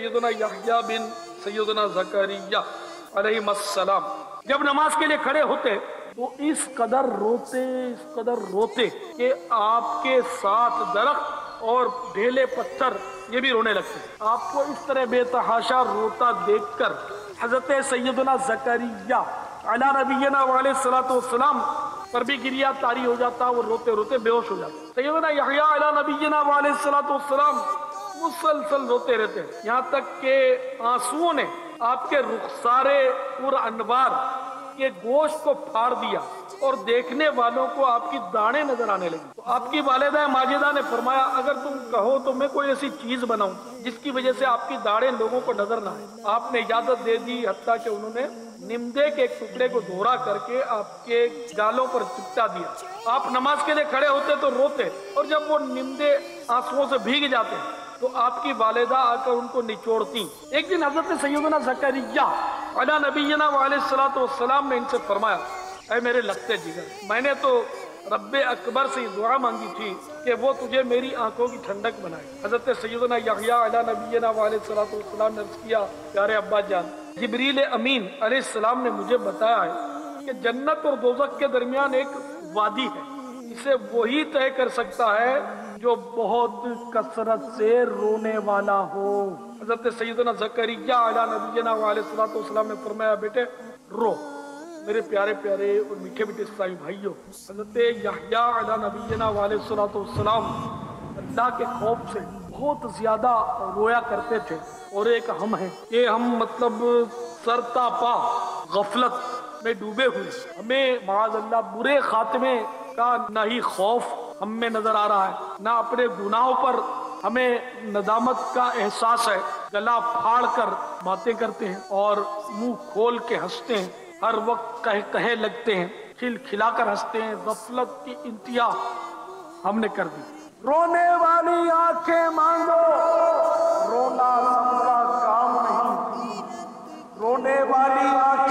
सैयदना यहया बिन सैयदना ज़करिया अलैहिस्सलाम जब नमाज के लिए खड़े होते तो इस कदर रोते कि आपके साथ दरख्त और ढेले पत्थर ये भी रोने लगते। आपको इस तरह बेतहाशा रोता देखकर हजरत सैयदना ज़करिया अला नबीना अलैहिस्सलाम पर भी गिरिया तारी हो जाता, वो रोते रोते बेहोश हो जाते। सैयदना यहया अला नबीना अलैहिस्सलाम मुसलसल रोते रहते, यहाँ तक के आंसुओं ने आपके रुखसारे और अनवार के गोश्त को फाड़ दिया और देखने वालों को आपकी दाढ़ें नजर आने लगी। तो आपकी वालिदा माजिदा ने फरमाया, अगर तुम कहो तो मैं कोई ऐसी चीज बनाऊं जिसकी वजह से आपकी दाढ़ें लोगों को नजर ना आए। आपने इजाजत दे दी, हत्ता कि उन्होंने निम्दे के एक टुकड़े को दोहरा करके आपके गालों पर चिपटा दिया। आप नमाज के लिए खड़े होते तो रोते, और जब वो निम्दे आंसुओं से भीग जाते तो आपकी वालिदा आकर उनको निचोड़ती। एक दिन हजरत सैयदना ज़करिया अला नबीना अलैहिस्सलाम ने इनसे फरमाया, ऐ मेरे लगते जिगर, मैंने तो रब्बे अकबर से दुआ मांगी थी कि वो तुझे मेरी आंखों की ठंडक बनाए। हजरत सैयदना यहया अला नबीना अलैहिस्सलाम ने अर्ज़ किया, प्यारे अब्बा जान, जिब्रील अमीन अलैहिस्सलाम ने मुझे बताया है कि जन्नत और दोज़ख के दरमियान एक वादी है, इसे वही तय कर सकता है जो बहुत कसरत से रोने वाला हो। हजरत सैयदना ज़करिया अला नबीना अलैहिस्सलाम ने फरमाया, बेटे रो मेरे प्यारे प्यारे और मीठे मीठे इस्लामी भाइयों। हजरत यहया अला नबीना अलैहिस्सलाम अल्लाह के खौफ से बहुत ज्यादा रोया करते थे, और एक हम हैं कि हम मतलब सरतापा गफलत में डूबे हुए, हमें माअज़ल्लाह बुरे खात्मे का ना ही खौफ हम में नजर आ रहा है, ना अपने गुनाहों पर हमें नदामत का एहसास है। गला फाड़ कर बातें करते हैं और मुंह खोल के हंसते हैं, हर वक्त कहे लगते हैं, खिलखिलाकर हंसते हैं। गफलत की इंतहा हमने कर दी। रोने वाली आंखें मांगो, रोना सबका काम नहीं। रोने वाली आंखें